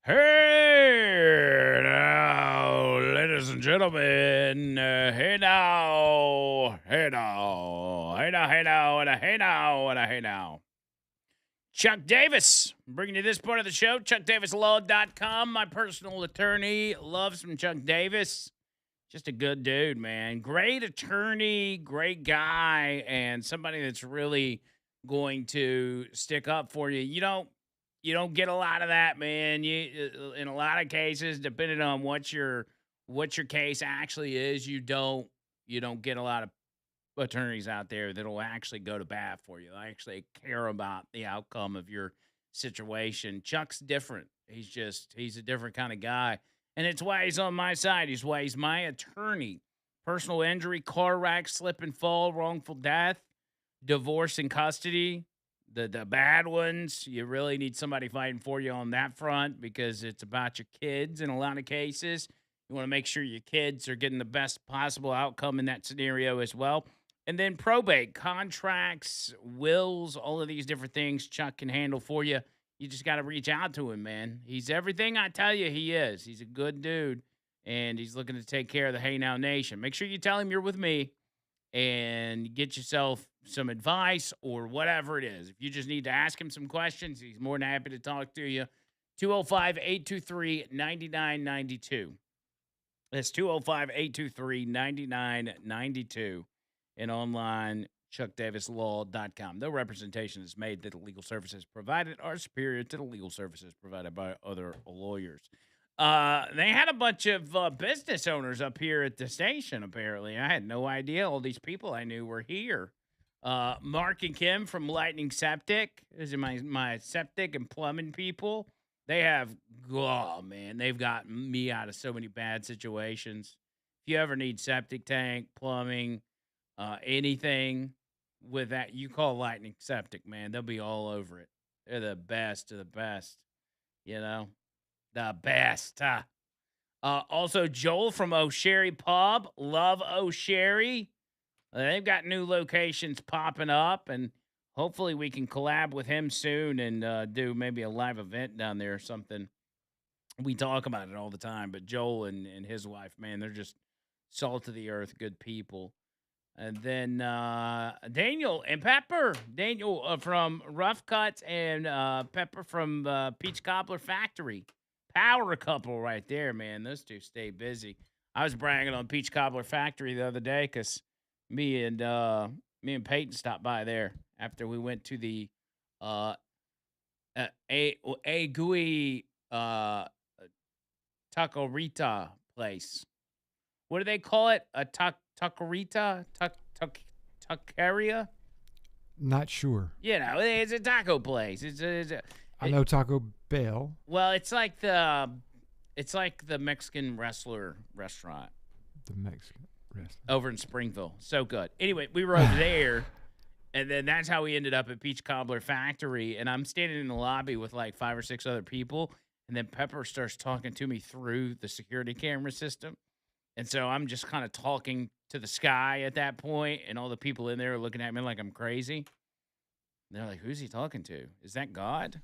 Hey now, ladies and gentlemen. Hey now, hey now, hey now, hey now, and a hey now, and a hey now. Chuck Davis, bringing you this part of the show. ChuckDavisLaw.com, my personal attorney. Love some Chuck Davis. Just a good dude, man. Great attorney, great guy, and somebody that's really going to stick up for you. You don't get a lot of that, man. You in a lot of cases, depending on what your case actually is, you don't get a lot of attorneys out there that'll actually go to bat for you. They actually care about the outcome of your situation. Chuck's different. He's a different kind of guy. And it's why he's on my side. He's my attorney. Personal injury, car wreck, slip and fall, wrongful death, divorce and custody. The bad ones, you really need somebody fighting for you on that front because it's about your kids in a lot of cases. You want to make sure your kids are getting the best possible outcome in that scenario as well. And then probate, contracts, wills, all of these different things Chuck can handle for you. You just got to reach out to him, man. He's everything I tell you he is. He's a good dude, and he's looking to take care of the Hey Now Nation. Make sure you tell him you're with me and get yourself some advice or whatever it is. If you just need to ask him some questions, he's more than happy to talk to you. 205-823-9992. That's 205-823-9992. And online, ChuckDavisLaw.com. No representation is made that the legal services provided are superior to the legal services provided by other lawyers. They had a bunch of business owners up here at the station, apparently. I had no idea all these people I knew were here. Mark and Kim from Lightning Septic. These are my septic and plumbing people. They have, oh, man, they've gotten me out of so many bad situations. If you ever need septic tank, plumbing, anything with that, you call Lightning Septic, man. They'll be all over it. They're the best of the best, you know. The best. Also, Joel from O'Sherry Pub. Love O'Sherry. They've got new locations popping up, and hopefully we can collab with him soon and do maybe a live event down there or something. We talk about it all the time, but Joel and his wife, man, they're just salt of the earth, good people. And then Daniel and Pepper. Daniel from Rough Cuts and Pepper from Peach Cobbler Factory. Power couple right there, man. Those two stay busy. I was bragging on Peach Cobbler Factory the other day because me and Peyton stopped by there after we went to the Agui Taquerita place. What do they call it? A taquerita? Taqueria? Not sure. You know, it's a taco place. I know Taco Bell. Well, it's like the Mexican wrestler restaurant. The Mexican restaurant. Over in Springville. So good. Anyway, we were over there, and then that's how we ended up at Peach Cobbler Factory. And I'm standing in the lobby with like 5 or 6 other people, and then Pepper starts talking to me through the security camera system. And so I'm just kind of talking to the sky at that point, and all the people in there are looking at me like I'm crazy. And they're like, who's he talking to? Is that God?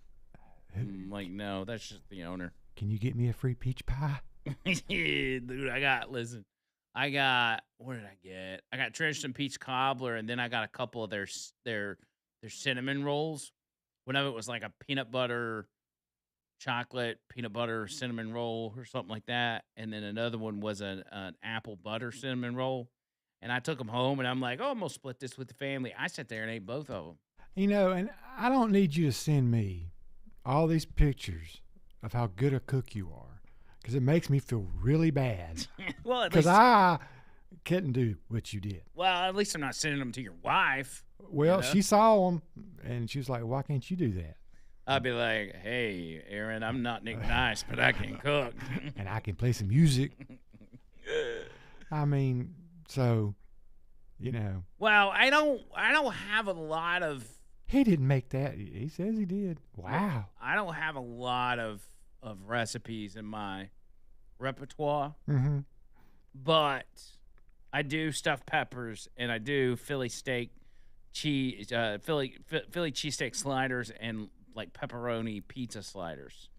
I'm like, no, that's just the owner. Can you get me a free peach pie? Dude, what did I get? I got Tradition Peach Cobbler, and then I got a couple of their cinnamon rolls. One of it was like a peanut butter chocolate, peanut butter cinnamon roll or something like that. And then another one was an apple butter cinnamon roll. And I took them home, and I'm like, oh, I'm going to split this with the family. I sat there and ate both of them. You know, and I don't need you to send me all these pictures of how good a cook you are, because it makes me feel really bad. Well, because I couldn't do what you did. Well, at least I'm not sending them to your wife. Well, she saw them, and she was like, why can't you do that? I'd be like, hey, Aaron, I'm not Nick Nice, but I can cook. And I can play some music. I mean, so, you know. Well, I don't have a lot of. He didn't make that. He says he did. Wow. I don't have a lot of recipes in my repertoire. Mm-hmm. But I do stuffed peppers, and I do Philly steak cheese, Philly cheesesteak sliders, and like pepperoni pizza sliders.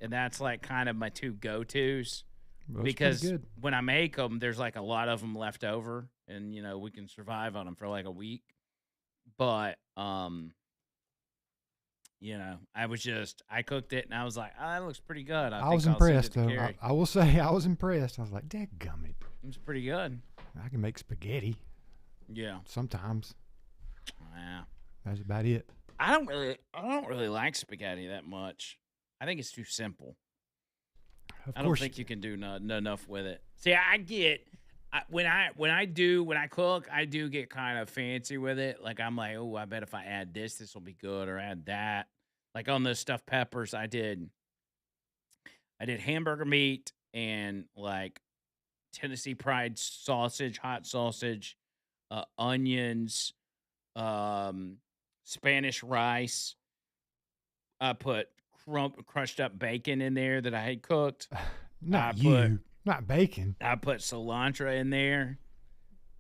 and that's like kind of my two go-tos. Well, it's pretty Because good. when I make them, there's like a lot of them left over, and we can survive on them for like a week. But I cooked it and I was like, oh, that looks pretty good. I I think was I'll send it impressed to though. Carrie. I will say I was impressed. I was like, dadgummit. It was pretty good. I can make spaghetti Yeah. sometimes. Yeah. That's about it. I don't really like spaghetti that much. I think it's too simple. Of I don't course, think you can do enough with it. See, when I cook, I do get kind of fancy with it. Like I'm like, oh, I bet if I add this will be good, or add that. Like on those stuffed peppers, I did hamburger meat and like Tennessee Pride sausage, hot sausage, onions, Spanish rice. I put crushed up bacon in there that I had cooked. not I not bacon. I put cilantro in there,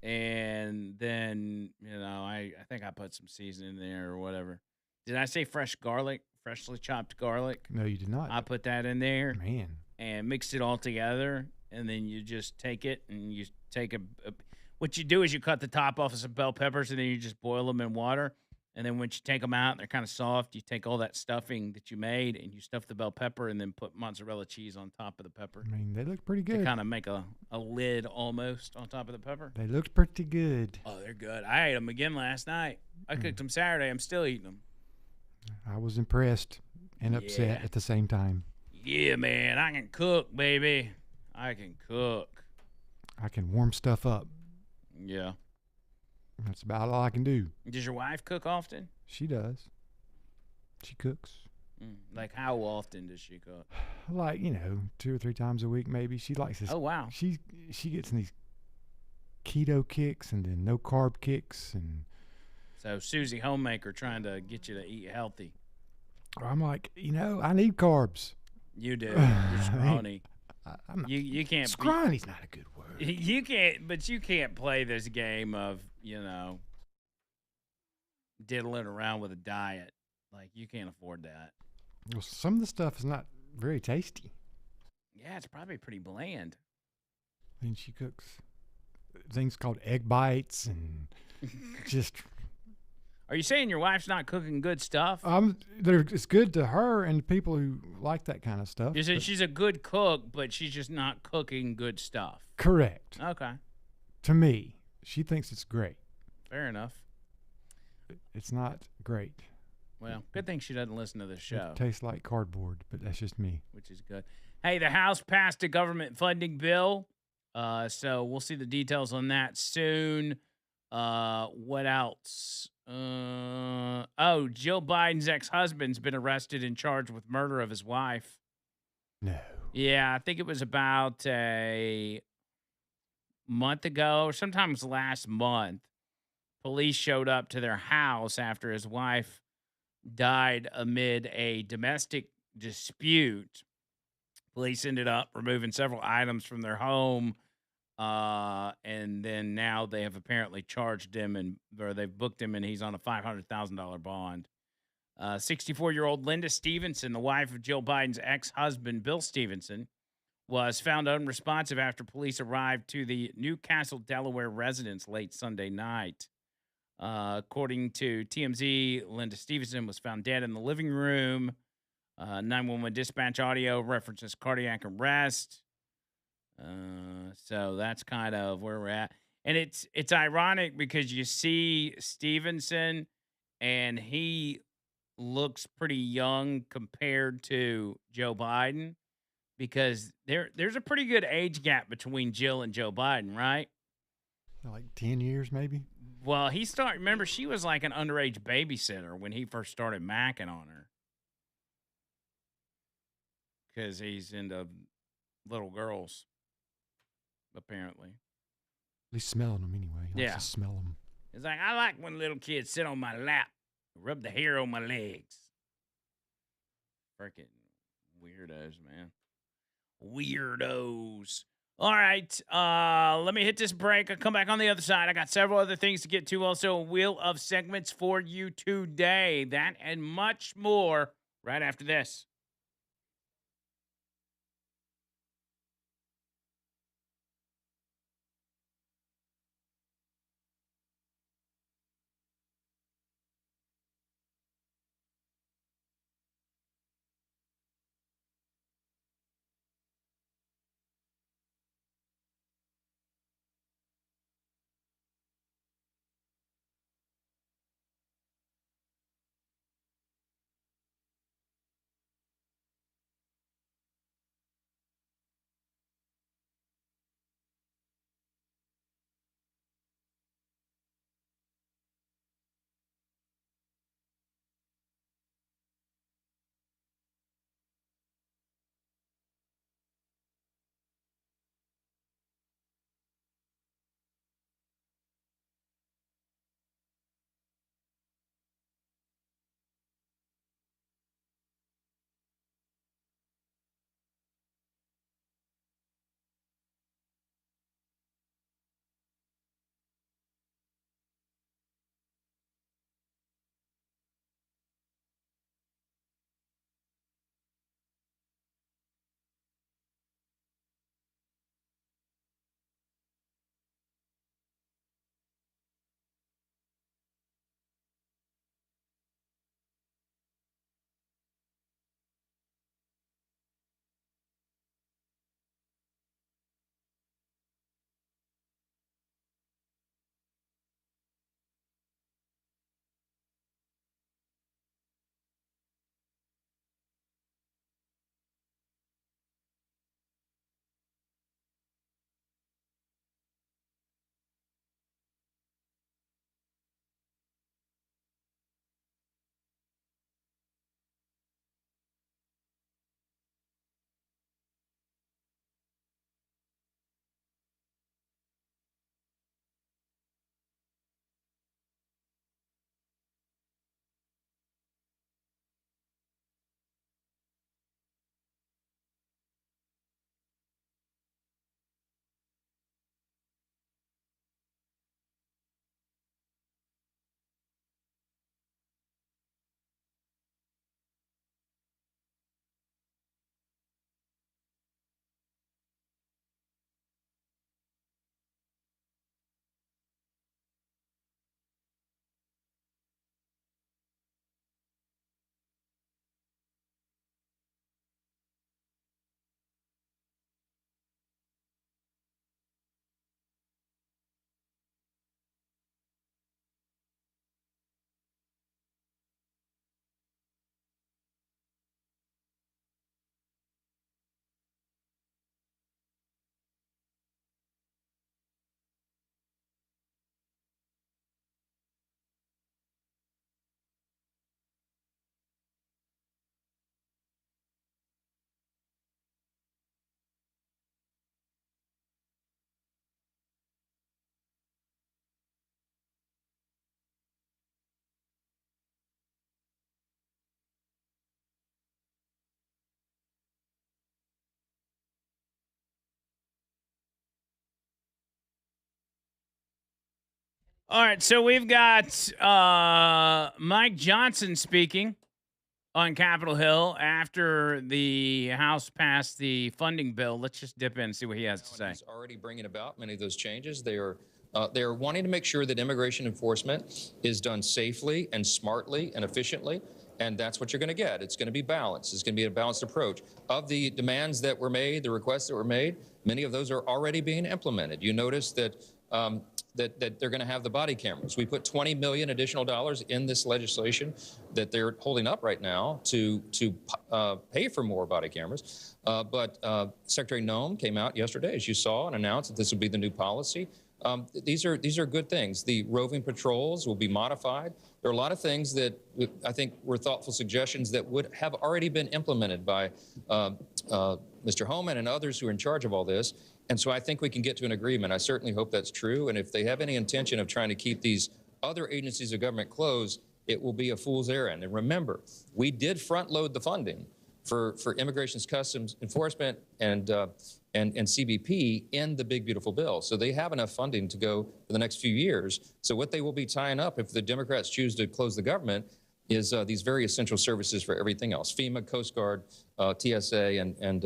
and then I think I put some seasoning in there or whatever. Did I say fresh garlic? Freshly chopped garlic. No, you did not. I put that in there Man, and mixed it all together, and then you just take it and you take what you do is you cut the top off of some bell peppers, and then you just boil them in water. And then once you take them out, they're kind of soft. You take all that stuffing that you made and you stuff the bell pepper, and then put mozzarella cheese on top of the pepper. I mean, they look pretty To good. kind of make a lid almost on top of the pepper. They looked pretty good. Oh, they're good. I ate them again last night. I cooked them Saturday. I'm still eating them. I was impressed and upset Yeah. at the same time. Yeah, man. I can cook, baby. I can cook. I can warm stuff up. Yeah. That's about all I can do. Does your wife cook often? She does. She cooks. Like, how often does she cook? Like, 2 or 3 times a week maybe. She likes this. Oh, wow. She gets in these keto kicks and then no carb kicks, and So, Susie Homemaker trying to get you to eat healthy. I'm like, I need carbs. You do. You're scrawny. I'm not, You can't. scrawny's not a good word. You can't play this game of, diddling around with a diet. Like, you can't afford that. Well, some of the stuff is not very tasty. Yeah, it's probably pretty bland. I mean, she cooks things called egg bites and just. Are you saying your wife's not cooking good stuff? It's good to her and people who like that kind of stuff. You said she's a good cook, but she's just not cooking good stuff. Correct. Okay. To me, she thinks it's great. Fair enough. It's not great. Well, good thing she doesn't listen to this show. It tastes like cardboard, but that's just me. Which is good. Hey, the House passed a government funding bill, so we'll see the details on that soon. What else? Jill Biden's ex-husband's been arrested and charged with murder of his wife. No. Yeah, I think it was about a month ago, or sometimes last month. Police showed up to their house after his wife died amid a domestic dispute. Police ended up removing several items from their home, and then now they have apparently charged him or they've booked him, and he's on a $500,000 bond. 64-year-old Linda Stevenson, the wife of Jill Biden's ex-husband, Bill Stevenson, was found unresponsive after police arrived to the Newcastle, Delaware residence late Sunday night. According to TMZ, Linda Stevenson was found dead in the living room. 911 dispatch audio references cardiac arrest. So that's kind of where we're at. And it's ironic because you see Stevenson and he looks pretty young compared to Joe Biden, because there's a pretty good age gap between Jill and Joe Biden, right? Like 10 years maybe? Well, remember, she was like an underage babysitter when he first started macking on her. Because he's into little girls, apparently. At least smelling them anyway. He likes Yeah. to smell them. It's like, I like when little kids sit on my lap, rub the hair on my legs. Freaking weirdos, man. Weirdos. All right, let me hit this break. I'll come back on the other side. I got several other things to get to. Also, a wheel of segments for you today. That and much more right after this. All right, so we've got Mike Johnson speaking on Capitol Hill after the House passed the funding bill. Let's just dip in and see what he has to say. He's already bringing about many of those changes. They are wanting to make sure that immigration enforcement is done safely and smartly and efficiently. And that's what you're going to get. It's going to be balanced. It's going to be a balanced approach. Of the demands that were made, the requests that were made, many of those are already being implemented. You notice that that they're going to have the body cameras. We put $20 million additional dollars in this legislation that they're holding up right now to pay for more body cameras. But Secretary Noem came out yesterday, as you saw, and announced that this will be the new policy. These are good things. The roving patrols will be modified. There are a lot of things that I think were thoughtful suggestions that would have already been implemented by Mr. Homan and others who are in charge of all this. And so I think we can get to an agreement. I certainly hope that's true. And if they have any intention of trying to keep these other agencies of government closed, it will be a fool's errand. And remember, we did front load the funding for Immigration's Customs Enforcement and CBP in the big, beautiful bill. So they have enough funding to go for the next few years. So what they will be tying up if the Democrats choose to close the government is these very essential services for everything else: FEMA, Coast Guard, TSA, and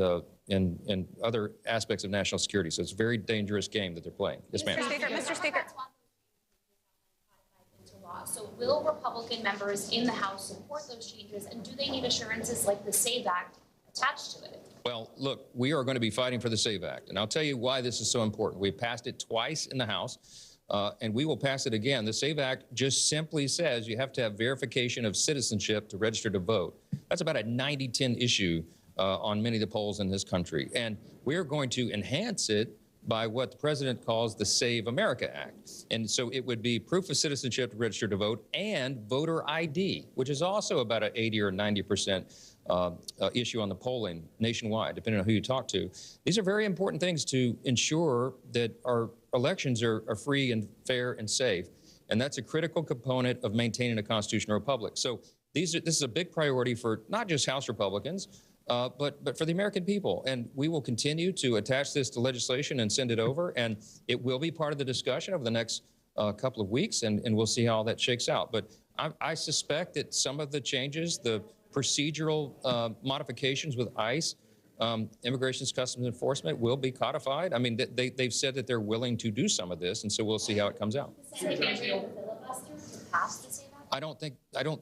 other aspects of national security. So it's a very dangerous game that they're playing. Yes, ma'am. Mr. Speaker. So will Republican members in the House support those changes, and do they need assurances like the SAVE Act attached to it? Well, look, we are going to be fighting for the SAVE Act, and I'll tell you why this is so important. We've passed it twice in the House, and we will pass it again. The SAVE Act just simply says you have to have verification of citizenship to register to vote. That's about a 90-10 issue on many of the polls in this country, and we are going to enhance it by what the president calls the Save America Act. And so it would be proof of citizenship to register to vote and voter ID, which is also about an 80 or 90% issue on the polling nationwide, depending on who you talk to. These are very important things to ensure that our elections are free and fair and safe. And that's a critical component of maintaining a constitutional republic. So this is a big priority for not just House Republicans, but for the American people. And we will continue to attach this to legislation and send it over. And it will be part of the discussion over the next couple of weeks, and we'll see how all that shakes out. But I suspect that some of the changes, the procedural modifications with ICE, Immigration's Customs Enforcement, will be codified. I mean, they've said that they're willing to do some of this, and so we'll see how it comes out. I don't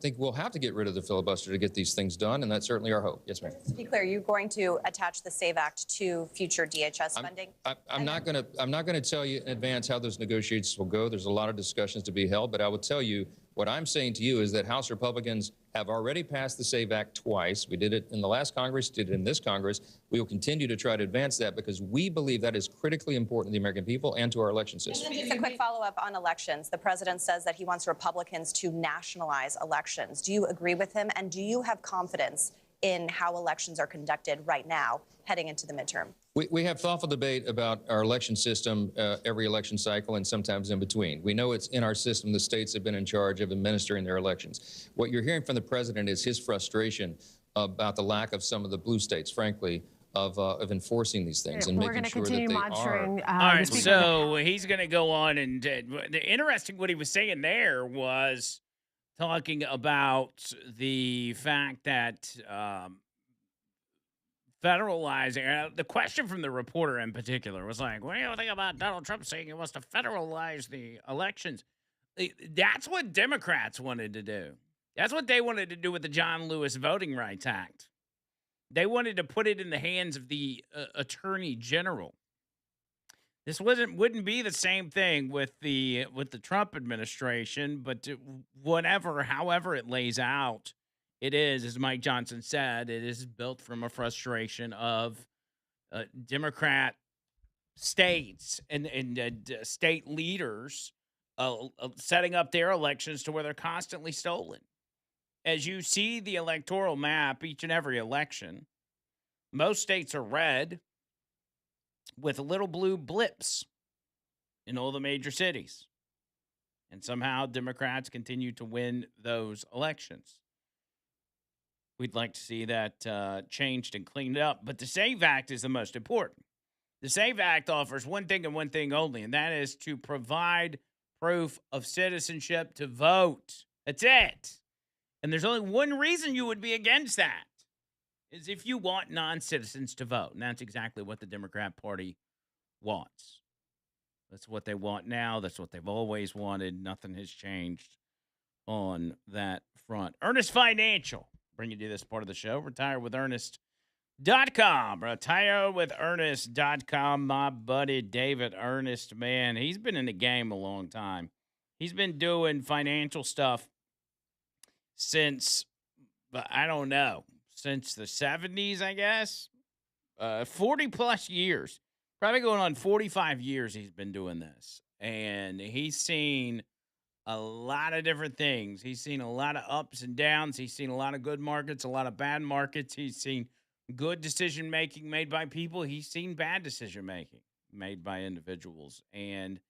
think we'll have to get rid of the filibuster to get these things done, and that's certainly our hope. Yes, ma'am. To be clear, are you going to attach the SAVE Act to future DHS funding? I'm not going to tell you in advance how those negotiations will go. There's a lot of discussions to be held, but I will tell you what I'm saying to you is that House Republicans have already passed the SAVE Act twice. We did it in the last Congress, did it in this Congress. We will continue to try to advance that because we believe that is critically important to the American people and to our election system. Just a quick follow-up on elections. The president says that he wants Republicans to nationalize elections. Do you agree with him? And do you have confidence in how elections are conducted right now, heading into the midterm? We have thoughtful debate about our election system every election cycle and sometimes in between. We know it's in our system. The states have been in charge of administering their elections. What you're hearing from the president is his frustration about the lack of some of the blue states, frankly, of enforcing these things and making sure that they are. All right, so he's going to go on and the interesting what he was saying there was talking about the fact that federalizing, the question from the reporter in particular was like, what do you think about Donald Trump saying he wants to federalize the elections? That's what Democrats wanted to do. That's what they wanted to do with the John Lewis Voting Rights Act. They wanted to put it in the hands of the Attorney General. This wouldn't be the same thing with the Trump administration, but however it lays out, it is, as Mike Johnson said, it is built from a frustration of Democrat states and state leaders setting up their elections to where they're constantly stolen. As you see the electoral map, each and every election, most states are red with little blue blips in all the major cities. And somehow Democrats continue to win those elections. We'd like to see that changed and cleaned up. But the SAVE Act is the most important. The SAVE Act offers one thing and one thing only, and that is to provide proof of citizenship to vote. That's it. And there's only one reason you would be against that, is if you want non-citizens to vote. And that's exactly what the Democrat Party wants. That's what they want now. That's what they've always wanted. Nothing has changed on that front. Earnest Financial, bringing you this part of the show. RetireWithEarnest.com. RetireWithEarnest.com. My buddy David Earnest, man, he's been in the game a long time. He's been doing financial stuff since, I don't know, since the 70s, I guess. 40 plus years. Probably going on 45 years he's been doing this. And he's seen a lot of different things. He's seen a lot of ups and downs. He's seen a lot of good markets, a lot of bad markets. He's seen good decision making made by people. He's seen bad decision making made by individuals. And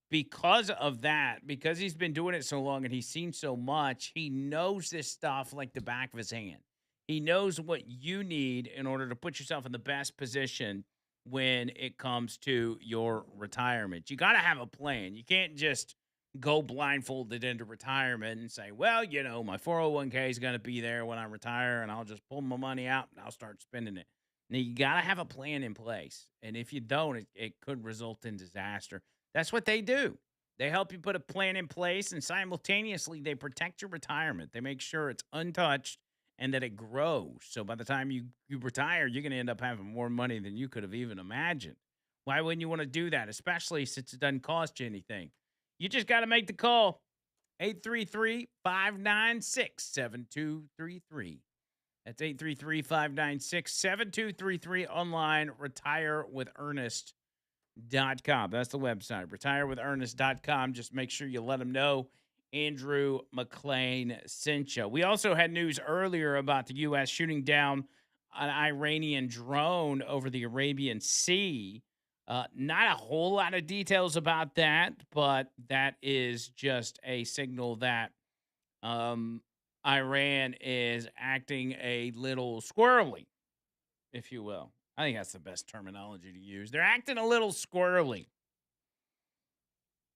because of that, because he's been doing it so long and he's seen so much, he knows this stuff like the back of his hand. He knows what you need in order to put yourself in the best position when it comes to your retirement. You got to have a plan. You can't just go blindfolded into retirement and say, well, you know, my 401k is going to be there when I retire and I'll just pull my money out and I'll start spending it. Now, you got to have a plan in place. And if you don't, it could result in disaster. That's what they do. They help you put a plan in place, and simultaneously they protect your retirement. They make sure it's untouched and that it grows. So by the time you retire, you're going to end up having more money than you could have even imagined. Why wouldn't you want to do that, especially since it doesn't cost you anything? You just got to make the call. 833-596-7233. That's 833-596-7233. Online, retirewithernest.com. That's the website, retirewithernest.com. Just make sure you let them know Andrew McLean sent you. We also had news earlier about the U.S. shooting down an Iranian drone over the Arabian Sea. Not a whole lot of details about that, but that is just a signal that Iran is acting a little squirrely, if you will. I think that's the best terminology to use. They're acting a little squirrely.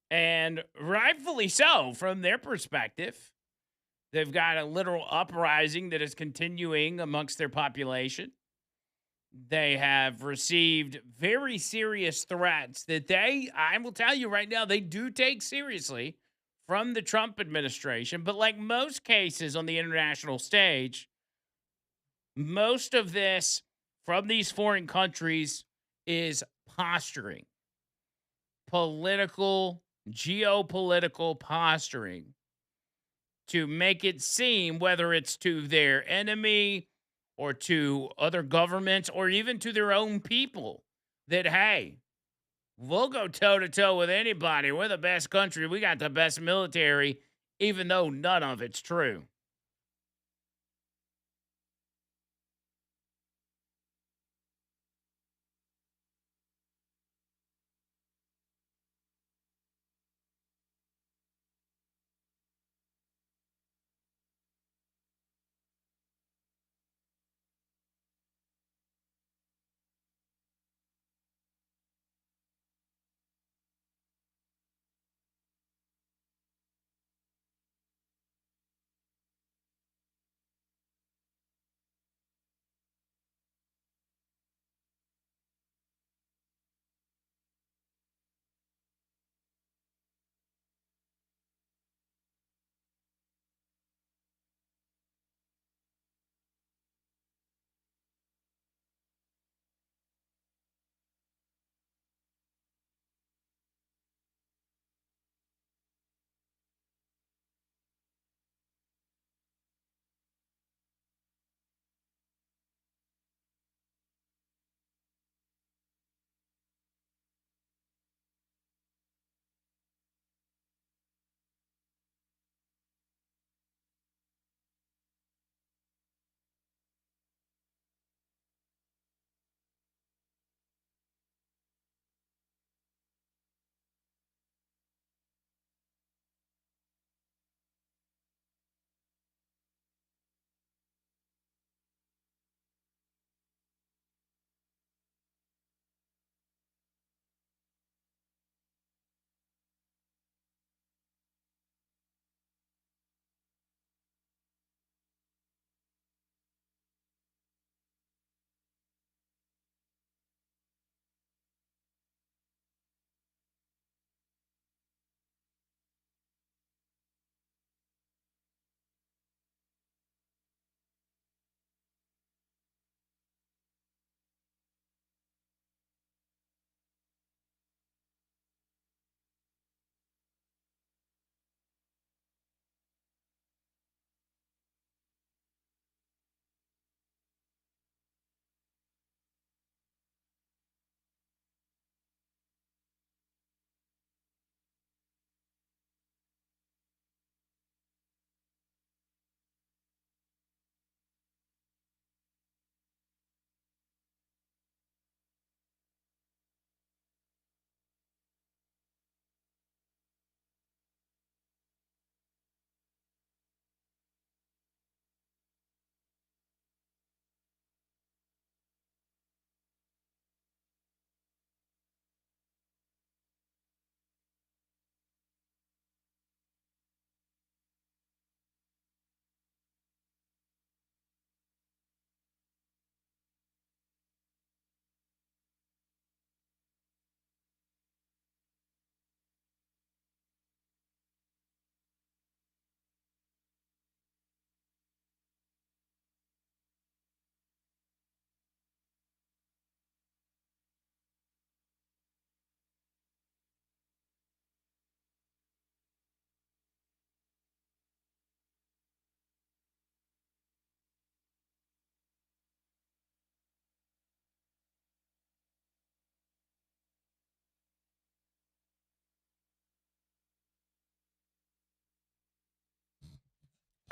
And rightfully so, from their perspective. They've got a literal uprising that is continuing amongst their population. They have received very serious threats that I will tell you right now, they do take seriously from the Trump administration. But like most cases on the international stage, most of this from these foreign countries is posturing, geopolitical posturing to make it seem, whether it's to their enemy or to other governments or even to their own people, that, hey, we'll go toe-to-toe with anybody. We're the best country. We got the best military, even though none of it's true.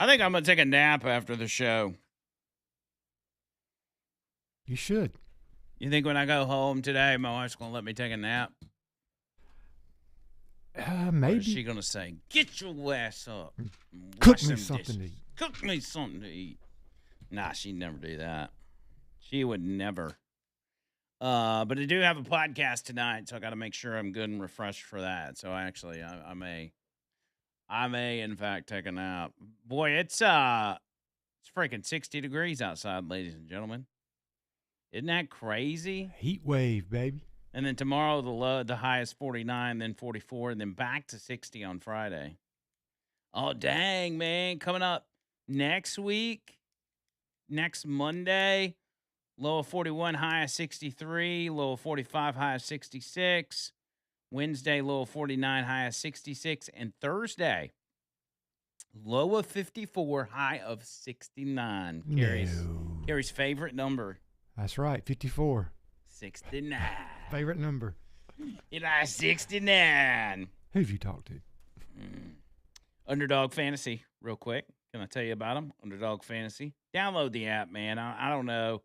I think I'm going to take a nap after the show. You should. You think when I go home today, my wife's going to let me take a nap? Or Maybe. is she going to say, get your ass up. and Cook wash me them something to dishes. eat. Cook me something to eat. Nah, she'd never do that. She would never. But I do have a podcast tonight, so I got to make sure I'm good and refreshed for that. So actually, I may in fact take a nap. Boy, it's freaking 60 degrees outside, ladies and gentlemen. Isn't that crazy? Heat wave, baby. And then tomorrow the high is 49, then 44, and then back to 60 on Friday. Oh dang, man! Coming up next week, next Monday. Low of 41, high of 63. Low of 45, high of 66. Wednesday, low of 49, high of 66. And Thursday, low of 54, high of 69. Carrie's favorite number. That's right, 54. 69. Favorite number. You like 69. Who have you talked to? Underdog Fantasy, real quick. Can I tell you about them? Underdog Fantasy. Download the app, man. I don't know.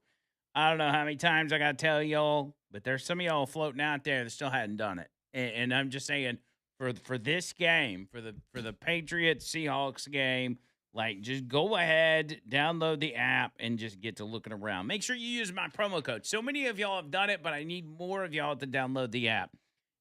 I don't know how many times I got to tell y'all, but there's some of y'all floating out there that still hadn't done it. And I'm just saying, for this game, for the Patriots Seahawks game, like, just go ahead, download the app, and just get to looking around. Make sure you use my promo code. So many of y'all have done it, but I need more of y'all to download the app.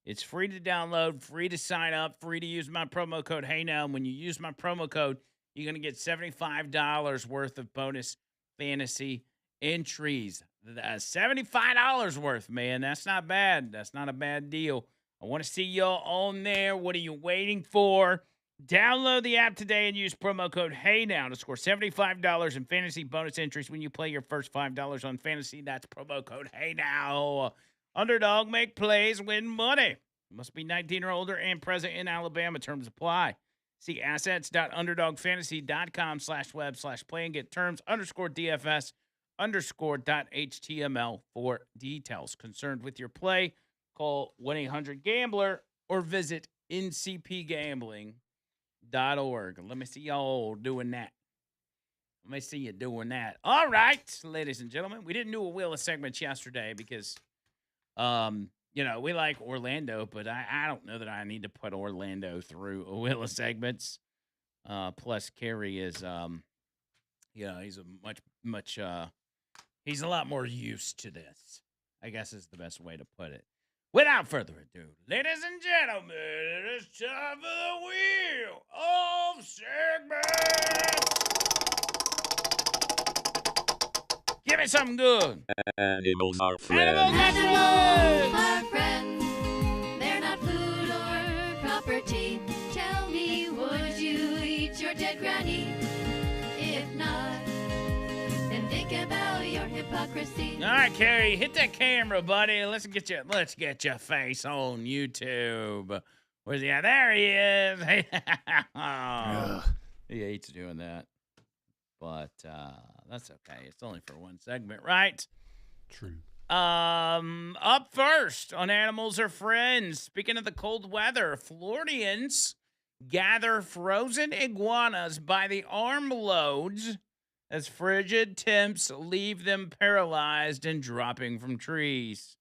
It's free to download, free to sign up, free to use my promo code. Hey, now, when you use my promo code, you're going to get $75 worth of bonus fantasy entries. $75 worth, man. That's not bad. That's not a bad deal. I want to see y'all on there. What are you waiting for? Download the app today and use promo code HeyNow to score $75 in fantasy bonus entries when you play your first $5 on fantasy. That's promo code HeyNow. Underdog, make plays, win money. You must be 19 or older and present in Alabama. Terms apply. See assets.underdogfantasy.com/web/play and get terms _DFS_.html for details. Concerned with your play, call 1-800-GAMBLER or visit ncpgambling.org. Let me see y'all doing that. Let me see you doing that. All right, ladies and gentlemen, we didn't do a Wheel of Segments yesterday because, we like Orlando, but I don't know that I need to put Orlando through a Wheel of Segments. Plus, Kerry is, he's a much, he's a lot more used to this, I guess is the best way to put it. Without further ado, ladies and gentlemen, it is time for the Wheel of Segments. Give me something good. Animals are friends. Animals are friends. They're not food or property. Tell me, would you eat your dead granny? If not, then think about your hypocrisy. All right, Carrie, hit that camera, buddy. Let's get your face on YouTube. Where's he at? There he is. He hates doing that. But that's okay. It's only for one segment, right? True. Up first on Animals Are Friends. Speaking of the cold weather, Floridians gather frozen iguanas by the armloads as frigid temps leave them paralyzed and dropping from trees.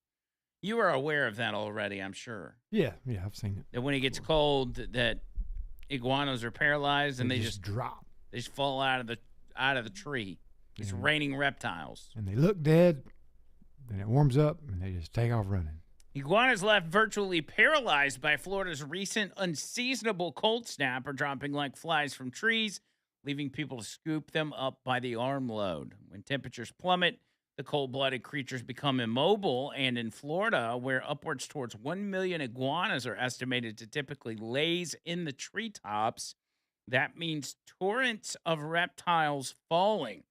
You are aware of that already, I'm sure. Yeah, I've seen it. That when it gets cold, that iguanas are paralyzed and they just drop. They just fall out of the tree. It's raining reptiles. And they look dead, then it warms up, and they just take off running. Iguanas left virtually paralyzed by Florida's recent unseasonable cold snap are dropping like flies from trees, leaving people to scoop them up by the armload. When temperatures plummet, the cold-blooded creatures become immobile, and in Florida, where upwards towards 1 million iguanas are estimated to typically laze in the treetops, that means torrents of reptiles falling.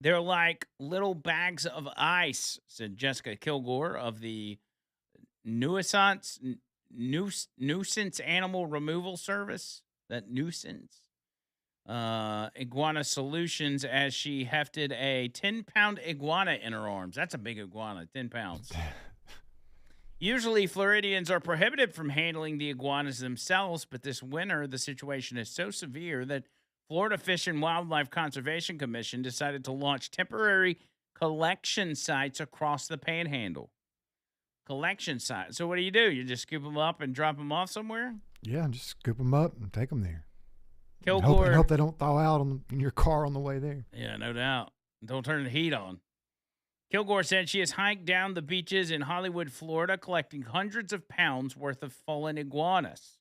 They're like little bags of ice, said Jessica Kilgore of the Nuisance Animal Removal Service. That nuisance. Iguana Solutions, as she hefted a 10-pound iguana in her arms. That's a big iguana, 10 pounds. Usually, Floridians are prohibited from handling the iguanas themselves, but this winter, the situation is so severe that Florida Fish and Wildlife Conservation Commission decided to launch temporary collection sites across the panhandle. Collection sites. So what do? You just scoop them up and drop them off somewhere? Yeah, just scoop them up and take them there. And Kilgore. hope they don't thaw out in your car on the way there. Yeah, no doubt. Don't turn the heat on. Kilgore said she has hiked down the beaches in Hollywood, Florida, collecting hundreds of pounds worth of fallen iguanas.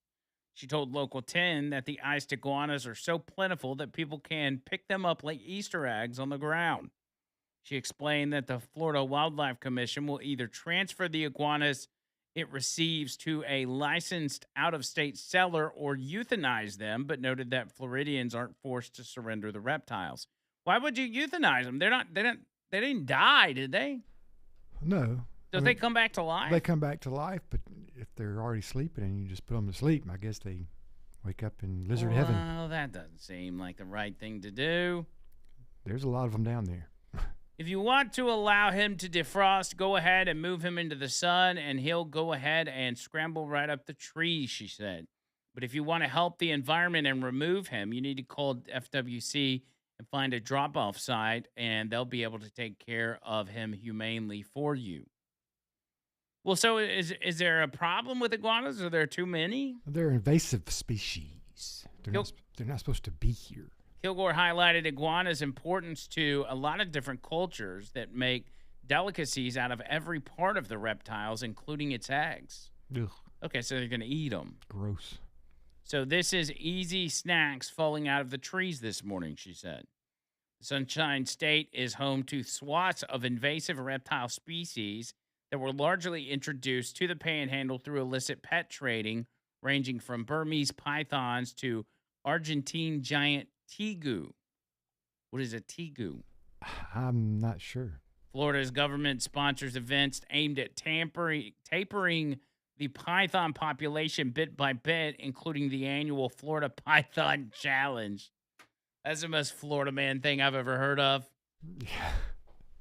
She told Local 10 that the iced iguanas are so plentiful that people can pick them up like Easter eggs on the ground. She explained that the Florida Wildlife Commission will either transfer the iguanas it receives to a licensed out-of-state seller or euthanize them, but noted that Floridians aren't forced to surrender the reptiles. Why would you euthanize them? They didn't die, did they? No. Don't they come back to life? They come back to life, but if they're already sleeping and you just put them to sleep, I guess they wake up in lizard heaven. Well, that doesn't seem like the right thing to do. There's a lot of them down there. If you want to allow him to defrost, go ahead and move him into the sun, and he'll go ahead and scramble right up the tree, she said. But if you want to help the environment and remove him, you need to call FWC and find a drop-off site, and they'll be able to take care of him humanely for you. Well, so is there a problem with iguanas? Are there too many? They're invasive species. They're not supposed to be here. Kilgore highlighted iguanas' importance to a lot of different cultures that make delicacies out of every part of the reptiles, including its eggs. Ugh, Okay, so they're going to eat them. gross. So this is easy snacks falling out of the trees this morning, she said. Sunshine State is home to swaths of invasive reptile species that were largely introduced to the panhandle through illicit pet trading, ranging from Burmese pythons to Argentine giant tegu. What is a tegu? I'm not sure. Florida's government sponsors events aimed at tapering the python population bit by bit, including the annual Florida Python Challenge. That's the most Florida man thing I've ever heard of. Yeah.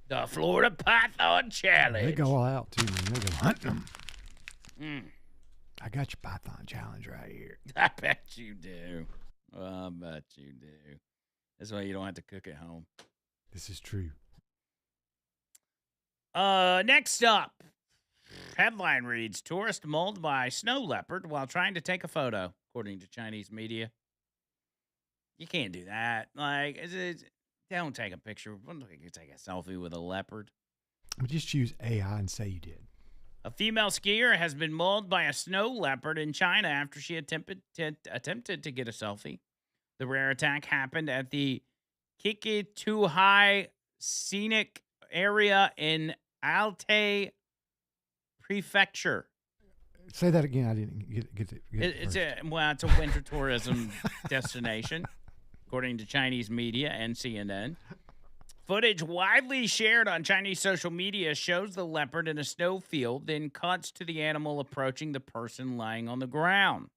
The Florida Python Challenge. They go all out, too, man. They go hunting them. Mm, I got your Python challenge right here. I bet you do. I bet you do. That's why you don't have to cook at home. This is true. Next up, headline reads, tourist mauled by snow leopard while trying to take a photo, according to Chinese media. You can't do that. Like, don't take a picture. You take a selfie with a leopard. But just choose AI and say you did. A female skier has been mauled by a snow leopard in China after she attempted to get a selfie. The rare attack happened at the Qikituhai Scenic Area in Altai Prefecture. Say that again. I didn't get it. It's a winter tourism destination, according to Chinese media and CNN. Footage widely shared on Chinese social media shows the leopard in a snowfield, then cuts to the animal approaching the person lying on the ground.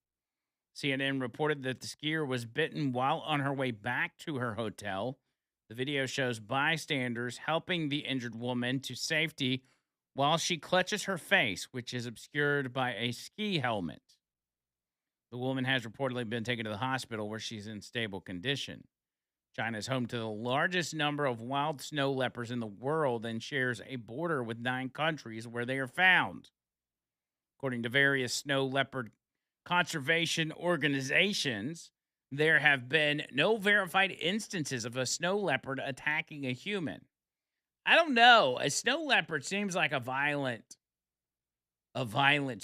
CNN reported that the skier was bitten while on her way back to her hotel. The video shows bystanders helping the injured woman to safety while she clutches her face, which is obscured by a ski helmet. The woman has reportedly been taken to the hospital where she's in stable condition. China is home to the largest number of wild snow leopards in the world and shares a border with 9 countries where they are found. According to various snow leopard conservation organizations, there have been no verified instances of a snow leopard attacking a human. I don't know. A snow leopard seems like a violent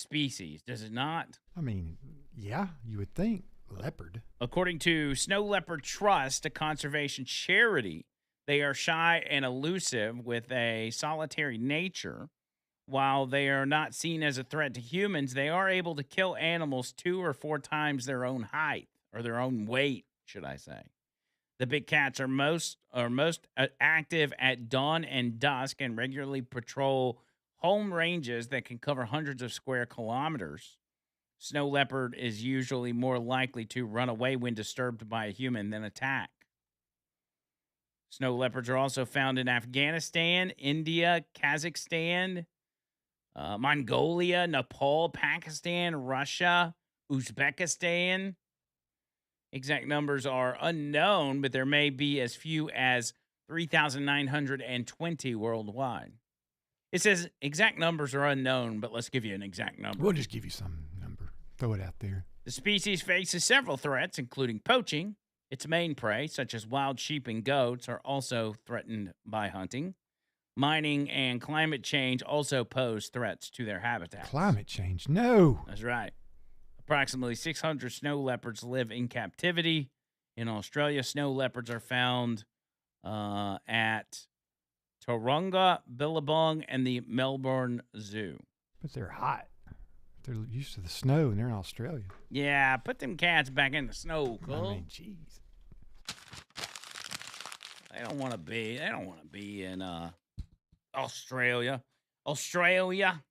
species, does it not? I mean, yeah, you would think. Leopard. According to Snow Leopard Trust, a conservation charity, they are shy and elusive with a solitary nature. While they are not seen as a threat to humans, they are able to kill animals 2 or 4 times their own height, or their own weight, should I say. The big cats are most active at dawn and dusk and regularly patrol home ranges that can cover hundreds of square kilometers. Snow leopard is usually more likely to run away when disturbed by a human than attack. Snow leopards are also found in Afghanistan, India, Kazakhstan, Mongolia, Nepal, Pakistan, Russia, Uzbekistan. Exact numbers are unknown, but there may be as few as 3,920 worldwide. It says exact numbers are unknown, but let's give you an exact number. We'll just give you some number. Throw it out there. The species faces several threats, including poaching. Its main prey, such as wild sheep and goats, are also threatened by hunting. Mining and climate change also pose threats to their habitat. Climate change. No. That's right. Approximately 600 snow leopards live in captivity. In Australia, snow leopards are found at Taronga, Billabong, and the Melbourne Zoo. But they're hot. They're used to the snow, and they're in Australia. Yeah, put them cats back in the snow, Cole. I mean, jeez. They don't want to be. They don't want to be in Australia. Australia.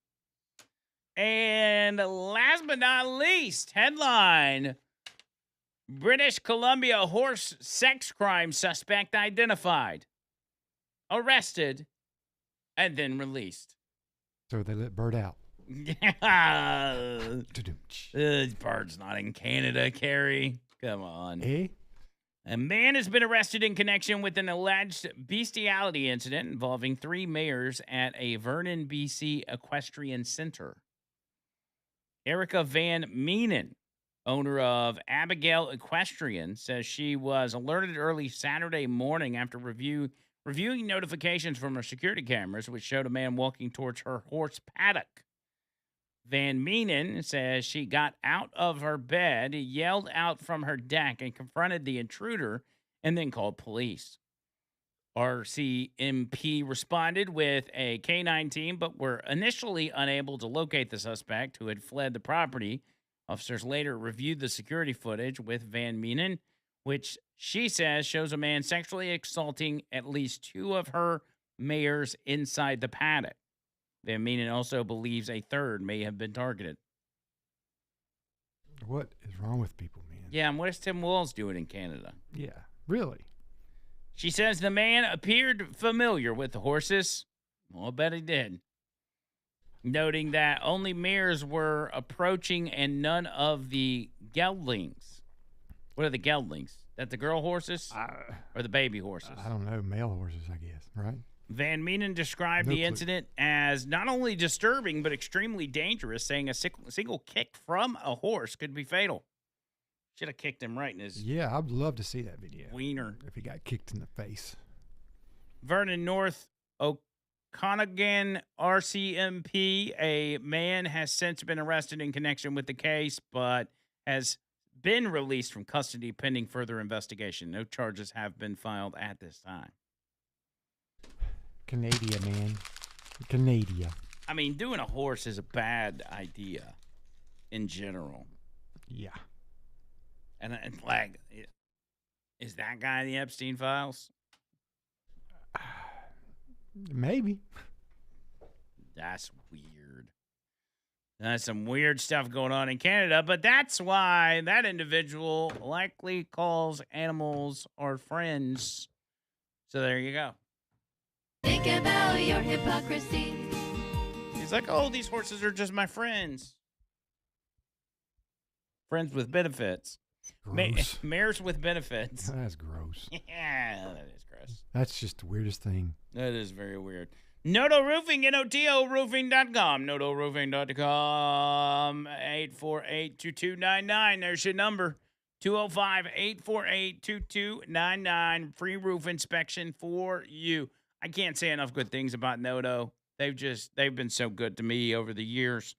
And last but not least, headline: British Columbia horse sex crime suspect identified, arrested, and then released. So they let Bird out. Yeah. Ta-dum-tsh. Bird's not in Canada, Carrie. Come on. Eh? A man has been arrested in connection with an alleged bestiality incident involving 3 mares at a Vernon, BC equestrian center. Erica Van Meenen, owner of Abigail Equestrian, says she was alerted early Saturday morning after reviewing notifications from her security cameras, which showed a man walking towards her horse paddock. Van Meenen says she got out of her bed, yelled out from her deck, and confronted the intruder, and then called police. RCMP responded with a K-9 team, but were initially unable to locate the suspect who had fled the property. Officers later reviewed the security footage with Van Meenen, which she says shows a man sexually assaulting at least 2 of her mares inside the paddock. Van Meenen also believes a third may have been targeted. What is wrong with people, man? Yeah, and what is Tim Walz doing in Canada? Yeah, really. She says the man appeared familiar with the horses. Well, I bet he did. Noting that only mares were approaching and none of the geldlings. What are the geldlings? That the girl horses or the baby horses? I don't know. Male horses, I guess, right? Van Meenen described No the clue. incident as not only disturbing but extremely dangerous, saying a single kick from a horse could be fatal. Should have kicked him right in his Yeah, I'd love to see that video. wiener. If he got kicked in the face. Vernon North, Okanagan RCMP. A man has since been arrested in connection with the case, but has been released from custody pending further investigation. No charges have been filed at this time. Canada, man. Canada. I mean, doing a horse is a bad idea in general. Yeah. And like, is that guy in the Epstein files? Maybe. That's weird. That's some weird stuff going on in Canada, but that's why that individual likely calls animals our friends. So there you go. Think about your hypocrisy. He's like, oh, these horses are just my friends. Friends with benefits. Gross. Mares with benefits. That's gross. Yeah, that is gross. That's just the weirdest thing. That is very weird. Noto Roofing, N-O-T-O roofing.com. NotoRoofing.com. 848-2299. There's your number. 205-848-2299. Free roof inspection for you. I can't say enough good things about Noto. They've been so good to me over the years.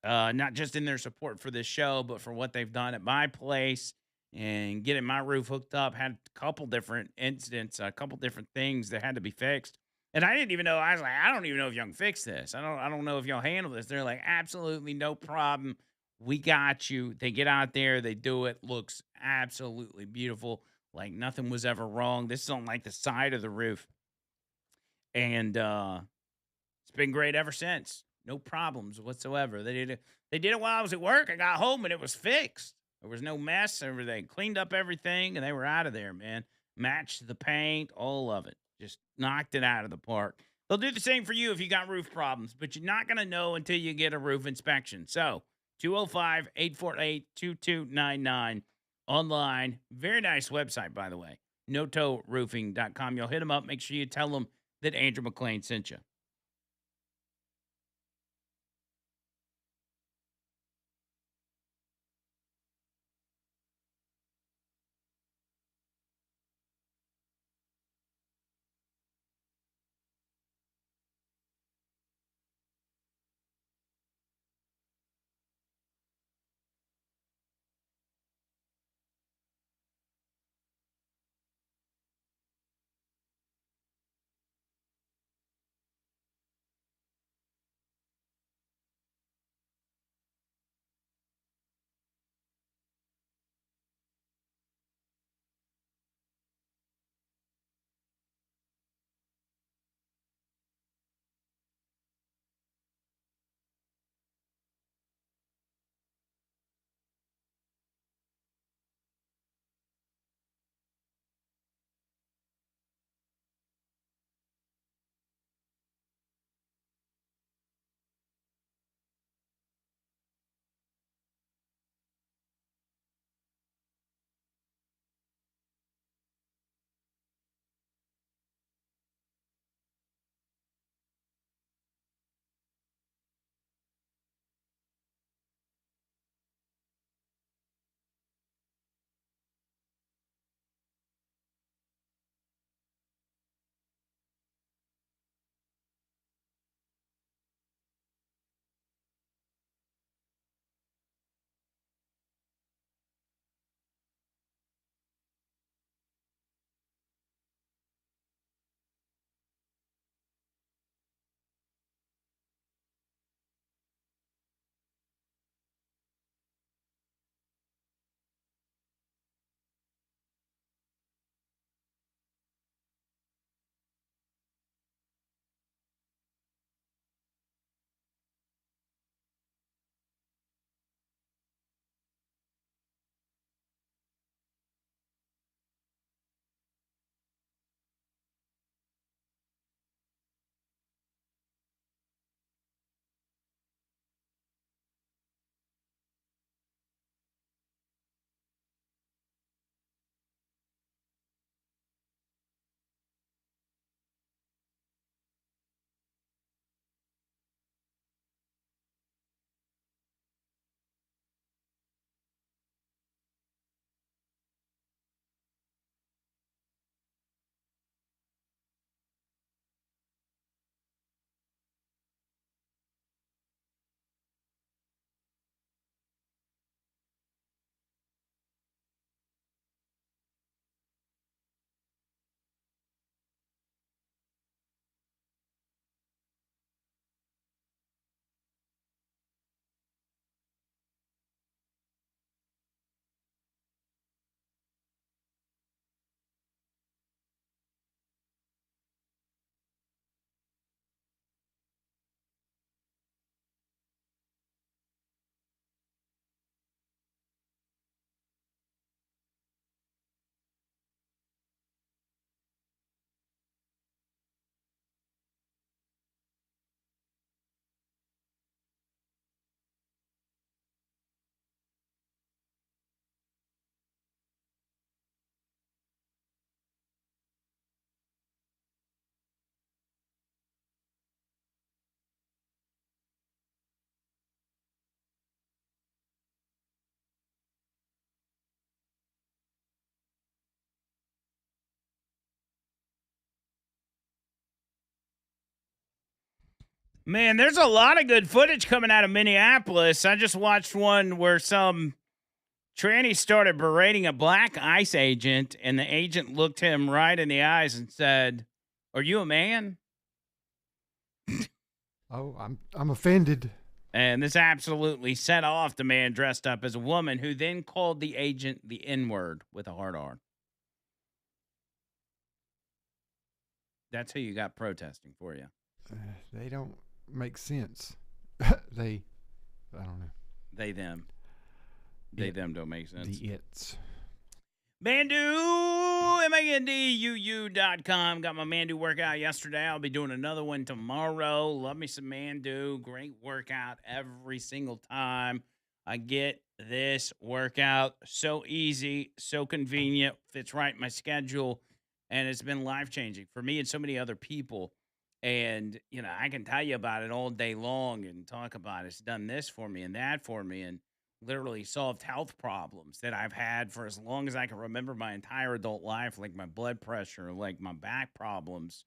Not just in their support for this show, but for what they've done at my place and getting my roof hooked up. Had a couple different incidents, a couple different things that had to be fixed. And I didn't even know. I was like, I don't even know if y'all can fix this. I don't know if y'all handle this. They're like, absolutely no problem. We got you. They get out there, they do it. Looks absolutely beautiful. Like nothing was ever wrong. This is on like the side of the roof. And it's been great ever since. No problems whatsoever. They did it while I was at work. I got home and it was fixed. There was no mess. They cleaned up everything and they were out of there, man. Matched the paint, all of it. Just knocked it out of the park. They'll do the same for you if you got roof problems, but you're not going to know until you get a roof inspection. So 205-848-2299. online. Very nice website, by the way. NoToeRoofing.com. You'll hit them up. Make sure you tell them that Andrew McLean sent you. Man, there's a lot of good footage coming out of Minneapolis. I just watched one where some tranny started berating a black ICE agent, and the agent looked him right in the eyes and said, "Are you a man?" Oh, I'm offended. And this absolutely set off the man dressed up as a woman, who then called the agent the N-word with a hard R. That's who you got protesting for you. They don't make sense. I don't know. They, them. They, them don't make sense. The it's. Mandu, MANDUU.com. Got my Mandu workout yesterday. I'll be doing another one tomorrow. Love me some Mandu. Great workout every single time. I get this workout so easy, so convenient, fits right in my schedule, and it's been life changing for me and so many other people. And, I can tell you about it all day long and talk about it's done this for me and that for me, and literally solved health problems that I've had for as long as I can remember my entire adult life, like my blood pressure, like my back problems,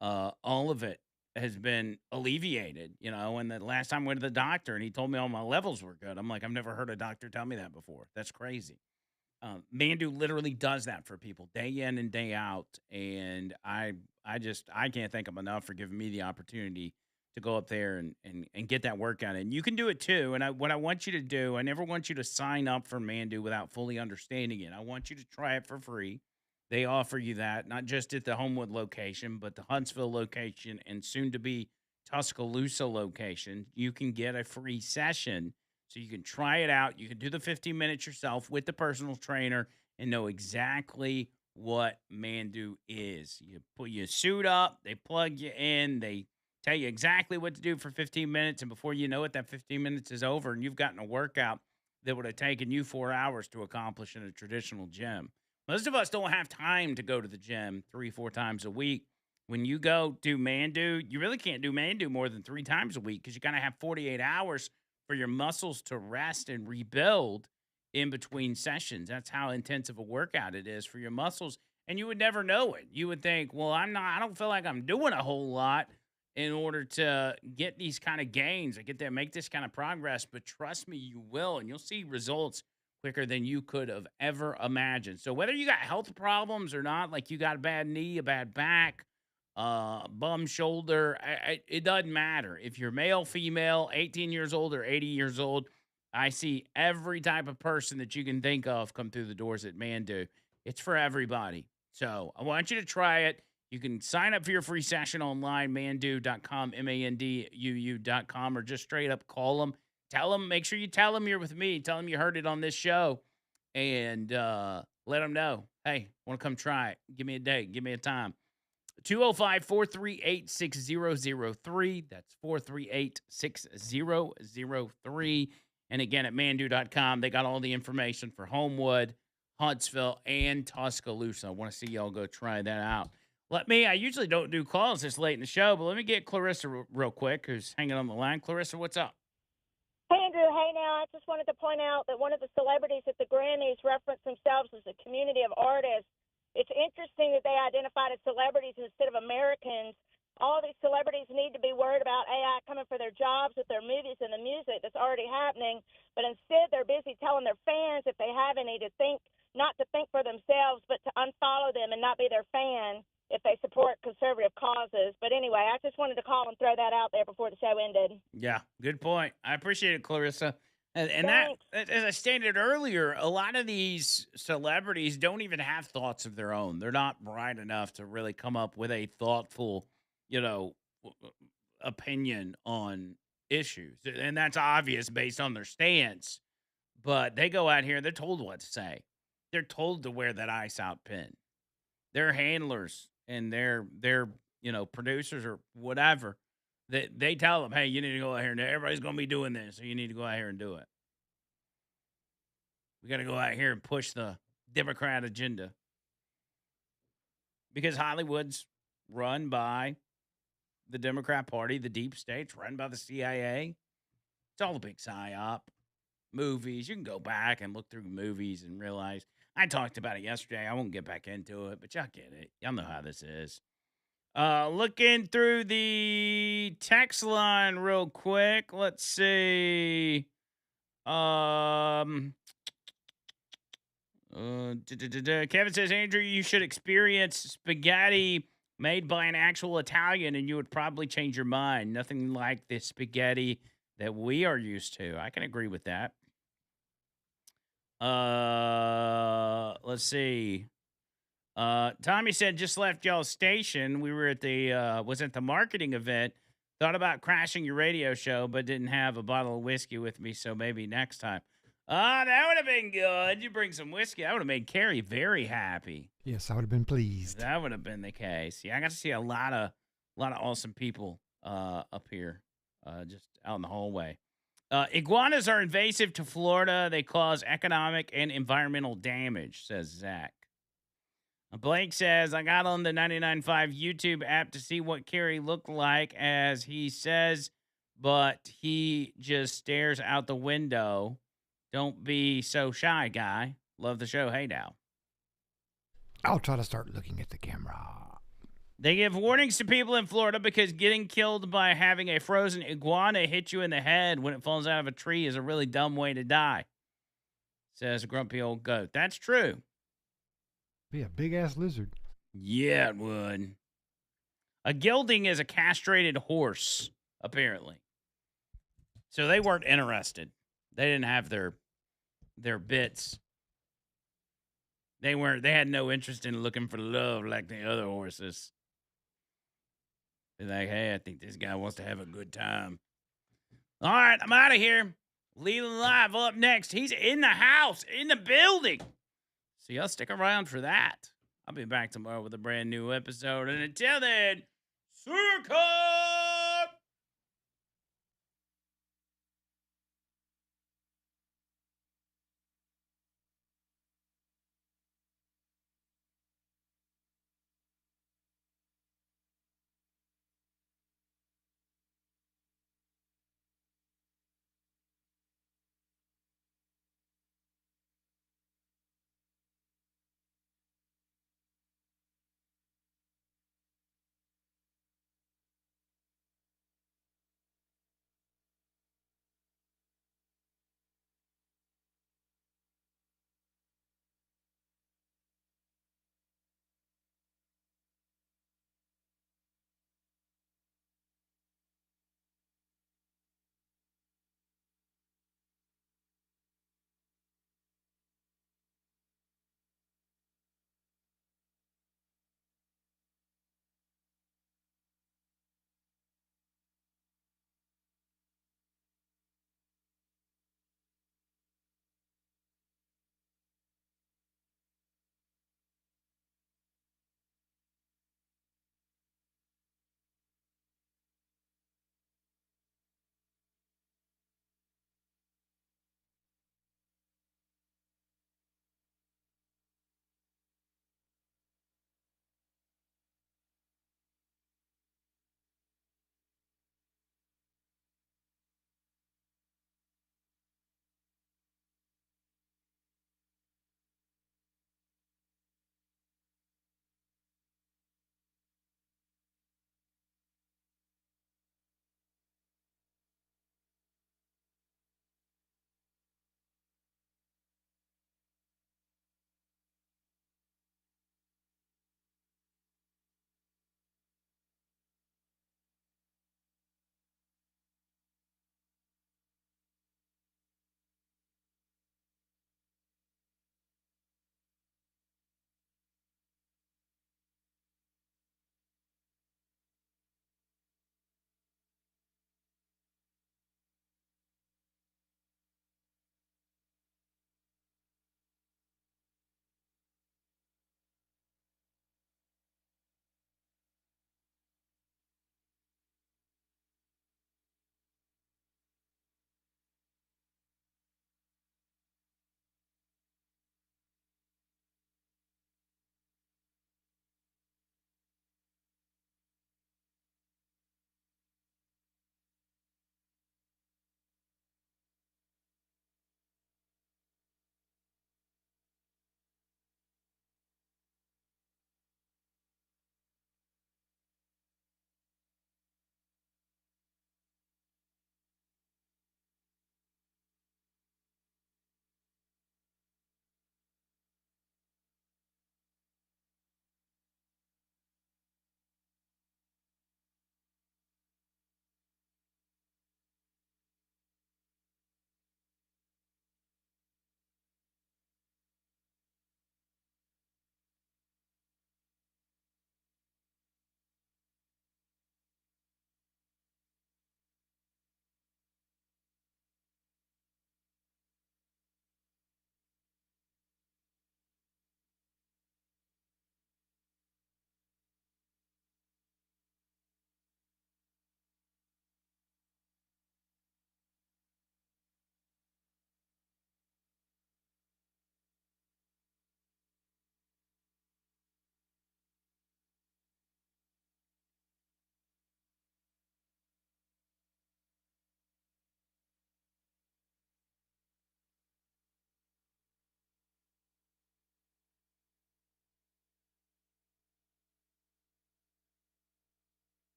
all of it has been alleviated, and the last time I went to the doctor and he told me all my levels were good. I'm like, I've never heard a doctor tell me that before. That's crazy. Mandu literally does that for people day in and day out. And I can't thank him enough for giving me the opportunity to go up there and get that workout in. You can do it too. And what I want you to do, I never want you to sign up for Mandu without fully understanding it. I want you to try it for free. They offer you that, not just at the Homewood location, but the Huntsville location and soon to be Tuscaloosa location. You can get a free session so you can try it out. You can do the 15 minutes yourself with the personal trainer and know exactly what Mandu is. You put your suit up, they plug you in, they tell you exactly what to do for 15 minutes. And before you know it, that 15 minutes is over and you've gotten a workout that would have taken you 4 hours to accomplish in a traditional gym. Most of us don't have time to go to the gym 3-4 times a week. When you go do Mandu, you really can't do Mandu more than 3 times a week because you got to have 48 hours for your muscles to rest and rebuild in between sessions. That's how intensive a workout it is for your muscles. And you would never know it. You would think, well, I don't feel like I'm doing a whole lot in order to get these kind of gains. I get there, make this kind of progress, but trust me, you will, and you'll see results quicker than you could have ever imagined. So whether you got health problems or not, like you got a bad knee, a bad back, bum shoulder, it doesn't matter. If you're male, female, 18 years old or 80 years old, I see every type of person that you can think of come through the doors at Mandu. It's for everybody. So I want you to try it. You can sign up for your free session online, mandu.com, MANDUU.com, or just straight up call them. Tell them, make sure you tell them you're with me. Tell them you heard it on this show and let them know, hey, want to come try it. Give me a date. Give me a time. 205-438-6003. That's 438-6003. And again, at mandu.com, they got all the information for Homewood, Huntsville, and Tuscaloosa. I want to see y'all go try that out. I usually don't do calls this late in the show, but let me get Clarissa real quick, who's hanging on the line. Clarissa, what's up? Hey, Andrew. Hey, now, I just wanted to point out that one of the celebrities at the Grammys referenced themselves as a community of artists. It's interesting that they identified as celebrities instead of Americans. All these celebrities need to be worried about AI coming for their jobs with their movies and the music that's already happening, but instead they're busy telling their fans, if they have any, not to think for themselves, but to unfollow them and not be their fan if they support conservative causes. But anyway, I just wanted to call and throw that out there before the show ended. Yeah, good point. I appreciate it, Clarissa. And that, as I stated earlier, a lot of these celebrities don't even have thoughts of their own. They're not bright enough to really come up with a thoughtful, opinion on issues. And that's obvious based on their stance. But they go out here, they're told what to say. They're told to wear that ice out pin. Their handlers and their producers or whatever, they tell them, hey, you need to go out here and everybody's going to be doing this, so you need to go out here and do it. We got to go out here and push the Democrat agenda because Hollywood's run by the Democrat Party, the deep state's run by the CIA. It's all a big psyop. Movies, you can go back and look through movies and realize. I talked about it yesterday. I won't get back into it, but y'all get it. Y'all know how this is. Looking through the text line real quick. Let's see. Kevin says, Andrew, you should experience spaghetti made by an actual Italian and you would probably change your mind. Nothing like the spaghetti that we are used to. I can agree with that. Let's see. Tommy said, just left y'all's station. We were at the marketing event. Thought about crashing your radio show, but didn't have a bottle of whiskey with me, so maybe next time. That would have been good. You bring some whiskey. That would have made Carrie very happy. Yes, I would have been pleased. That would have been the case. Yeah, I got to see a lot of awesome people up here, just out in the hallway. Iguanas are invasive to Florida. They cause economic and environmental damage, says Zach. Blake says, I got on the 99.5 YouTube app to see what Carrie looked like, as he says, but he just stares out the window. Don't be so shy, guy. Love the show. Hey, now. I'll try to start looking at the camera. They give warnings to people in Florida because getting killed by having a frozen iguana hit you in the head when it falls out of a tree is a really dumb way to die, says a grumpy old goat. That's true. Be a big ass lizard. Yeah, it would. A gelding is a castrated horse, apparently. So they weren't interested. They didn't have their bits. They had no interest in looking for love like the other horses. They're like, hey, I think this guy wants to have a good time. All right, I'm out of here. Leland Live up next. He's in the house, in the building. So y'all stick around for that. I'll be back tomorrow with a brand new episode. And until then, Surka!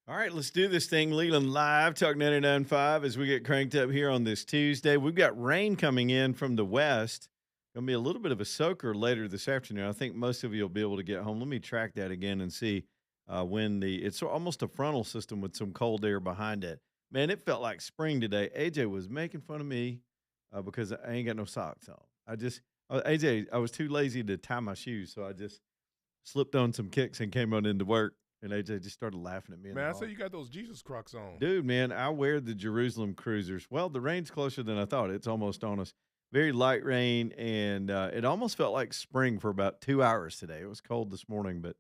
All right, let's do this thing. Leland Live, Talk 99.5 as we get cranked up here on this Tuesday. We've got rain coming in from the west. Going to be a little bit of a soaker later this afternoon. I think most of you will be able to get home. Let me track that again and see when it's almost a frontal system with some cold air behind it. Man, it felt like spring today. AJ was making fun of me because I ain't got no socks on. AJ, I was too lazy to tie my shoes, so I just slipped on some kicks and came on into work. And AJ just started laughing at me. Man, I say you got those Jesus Crocs on. Dude, man, I wear the Jerusalem Cruisers. Well, the rain's closer than I thought. It's almost on us. Very light rain, and it almost felt like spring for about 2 hours today. It was cold this morning, but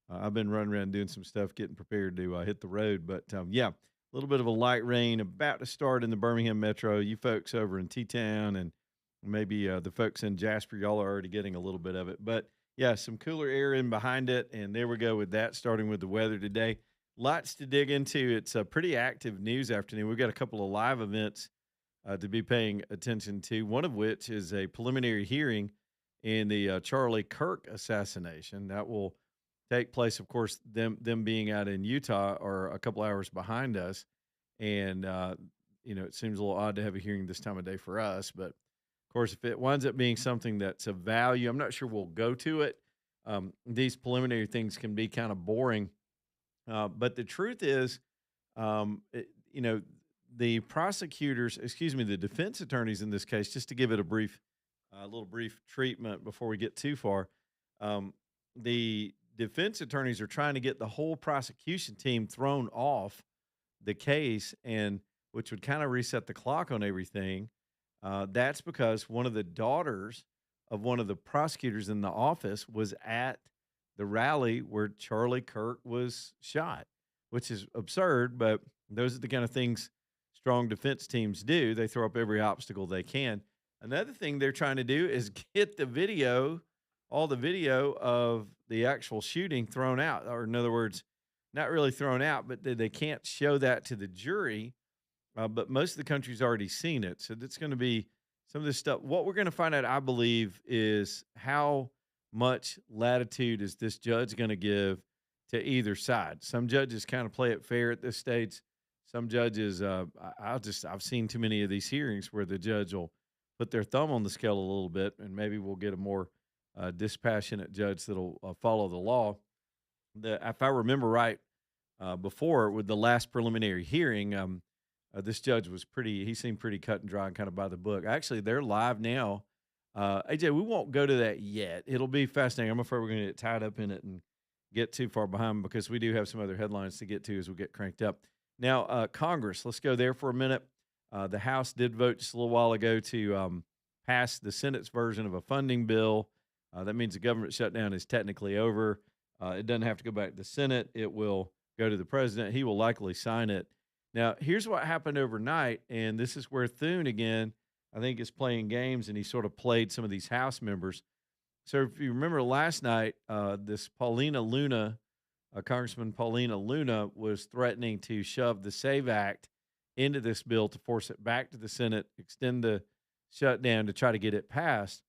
I've been running around doing some stuff, getting prepared to hit the road. But, yeah, a little bit of a light rain about to start in the Birmingham metro. You folks over in T-Town and maybe the folks in Jasper, y'all are already getting a little bit of it. But, yeah, some cooler air in behind it, and there we go with that, starting with the weather today. Lots to dig into. It's a pretty active news afternoon. We've got a couple of live events to be paying attention to, one of which is a preliminary hearing in the Charlie Kirk assassination. That will take place, of course, them being out in Utah are a couple hours behind us. And, it seems a little odd to have a hearing this time of day for us, but of course, if it winds up being something that's of value, I'm not sure we'll go to it. These preliminary things can be kind of boring. But the truth is, the prosecutors, the defense attorneys in this case, just to give it a little brief treatment before we get too far, the defense attorneys are trying to get the whole prosecution team thrown off the case, and which would kind of reset the clock on everything. That's because one of the daughters of one of the prosecutors in the office was at the rally where Charlie Kirk was shot, which is absurd, but those are the kind of things strong defense teams do. They throw up every obstacle they can. Another thing they're trying to do is get all the video of the actual shooting thrown out, or in other words, not really thrown out, but they can't show that to the jury. But most of the country's already seen it. So that's going to be some of this stuff. What we're going to find out, I believe, is how much latitude is this judge going to give to either side. Some judges kind of play it fair at this stage. Some judges, I've seen too many of these hearings where the judge will put their thumb on the scale a little bit, and maybe we'll get a more dispassionate judge that'll follow the law. If I remember right, before with the last preliminary hearing, this judge he seemed pretty cut and dry and kind of by the book. Actually, they're live now. AJ, we won't go to that yet. It'll be fascinating. I'm afraid we're going to get tied up in it and get too far behind because we do have some other headlines to get to as we get cranked up. Now, Congress, let's go there for a minute. The House did vote just a little while ago to pass the Senate's version of a funding bill. That means the government shutdown is technically over. It doesn't have to go back to the Senate. It will go to the president. He will likely sign it. Now, here's what happened overnight, and this is where Thune, again, I think is playing games, and he sort of played some of these House members. So if you remember last night, this Congressman Paulina Luna was threatening to shove the SAVE Act into this bill to force it back to the Senate, extend the shutdown to try to get it passed.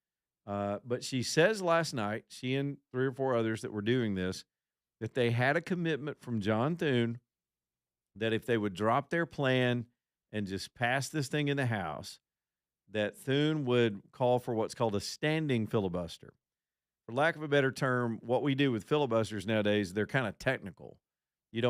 But she says last night, she and 3 or 4 others that were doing this, that they had a commitment from John Thune that if they would drop their plan and just pass this thing in the House, that Thune would call for what's called a standing filibuster. For lack of a better term, what we do with filibusters nowadays, they're kind of technical. You don't